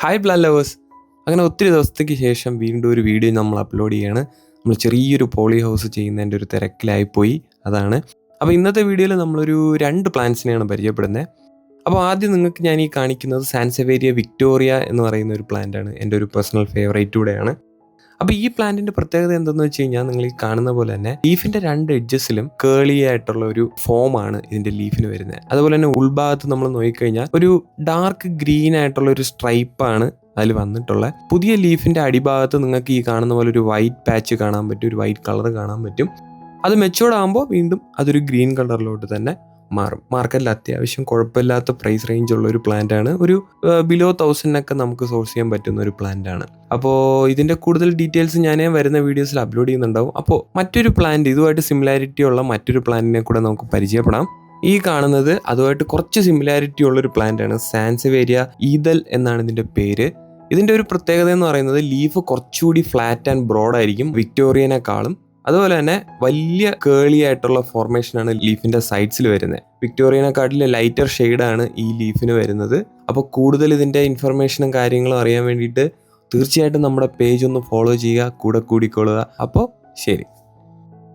Hi plant lovers. അങ്ങനെ ഒത്തിരി ദിവസത്തേക്ക് ശേഷം വീണ്ടും ഒരു വീഡിയോ നമ്മൾ അപ്ലോഡ് ചെയ്യാണ്. നമ്മൾ ചെറിയൊരു പോളി ഹൗസ് ചെയ്യുന്നതിൻ്റെ ഒരു തിരക്കിലായിപ്പോയി, അതാണ്. അപ്പോൾ ഇന്നത്തെ വീഡിയോയിൽ നമ്മളൊരു 2 പ്ലാന്റ്സിനെയാണ് പരിചയപ്പെടുന്നത്. അപ്പോൾ ആദ്യം നിങ്ങൾക്ക് ഞാൻ ഈ കാണിക്കുന്നത് സാൻസവേരിയ വിക്ടോറിയ എന്ന് പറയുന്ന ഒരു പ്ലാന്റാണ്. എൻ്റെ ഒരു പേഴ്സണൽ ഫേവറേറ്റ് കൂടെയാണ്. അപ്പോൾ ഈ പ്ലാന്റിൻ്റെ പ്രത്യേകത എന്തെന്ന് വെച്ച് കഴിഞ്ഞാൽ, നിങ്ങൾ ഈ കാണുന്ന പോലെ തന്നെ ലീഫിൻ്റെ 2 എഡ്ജസിലും കേളി ആയിട്ടുള്ള ഒരു ഫോമാണ് ഇതിൻ്റെ ലീഫിന് വരുന്നത്. അതുപോലെ തന്നെ ഉൾഭാഗത്ത് നമ്മൾ നോക്കിക്കഴിഞ്ഞാൽ ഒരു ഡാർക്ക് ഗ്രീൻ ആയിട്ടുള്ള ഒരു സ്ട്രൈപ്പാണ് അതിൽ വന്നിട്ടുള്ള. പുതിയ ലീഫിൻ്റെ അടിഭാഗത്ത് നിങ്ങൾക്ക് ഈ കാണുന്ന പോലെ ഒരു വൈറ്റ് പാച്ച് കാണാൻ പറ്റും, ഒരു വൈറ്റ് കളർ കാണാൻ പറ്റും. അത് മെച്ചൂർഡ് ആകുമ്പോൾ വീണ്ടും അതൊരു ഗ്രീൻ കളറിലോട്ട് തന്നെ മാറും. മാർക്കറ്റിൽ അത്യാവശ്യം കുഴപ്പമില്ലാത്ത പ്രൈസ് റേഞ്ച് ഉള്ള ഒരു പ്ലാന്റ് ആണ്. ഒരു ബിലോ 1000 നമുക്ക് സോഴ്സ് ചെയ്യാൻ പറ്റുന്ന ഒരു പ്ലാന്റ് ആണ്. അപ്പോൾ ഇതിൻ്റെ കൂടുതൽ ഡീറ്റെയിൽസ് ഞാൻ വരുന്ന വീഡിയോസിൽ അപ്ലോഡ് ചെയ്യുന്നുണ്ടാവും. അപ്പോൾ മറ്റൊരു പ്ലാന്റ്, ഇതുമായിട്ട് സിമിലാരിറ്റി ഉള്ള മറ്റൊരു പ്ലാന്റിനെ കൂടെ നമുക്ക് പരിചയപ്പെടാം. ഈ കാണുന്നത് അതുമായിട്ട് കുറച്ച് സിമിലാരിറ്റി ഉള്ളൊരു പ്ലാന്റ് ആണ്. സാൻസവേരിയ ഈതൽ എന്നാണ് ഇതിൻ്റെ പേര്. ഇതിൻ്റെ ഒരു പ്രത്യേകത എന്ന് പറയുന്നത് ലീഫ് കുറച്ചുകൂടി ഫ്ലാറ്റ് ആൻഡ് ബ്രോഡ് ആയിരിക്കും വിക്ടോറിയനെക്കാളും. അതുപോലെ തന്നെ വലിയ കേളി ആയിട്ടുള്ള ഫോർമേഷനാണ് ലീഫിൻ്റെ സൈഡ്സിൽ വരുന്നത്. വിക്ടോറിയനെക്കാട്ടിലെ ലൈറ്റർ ഷെയ്ഡാണ് ഈ ലീഫിന് വരുന്നത്. അപ്പോൾ കൂടുതൽ ഇതിൻ്റെ ഇൻഫർമേഷനും കാര്യങ്ങളും അറിയാൻ വേണ്ടിയിട്ട് തീർച്ചയായിട്ടും നമ്മുടെ പേജ് ഒന്ന് ഫോളോ ചെയ്യുക, കൂടെ കൂടിക്കൊള്ളുക. അപ്പോൾ ശരി.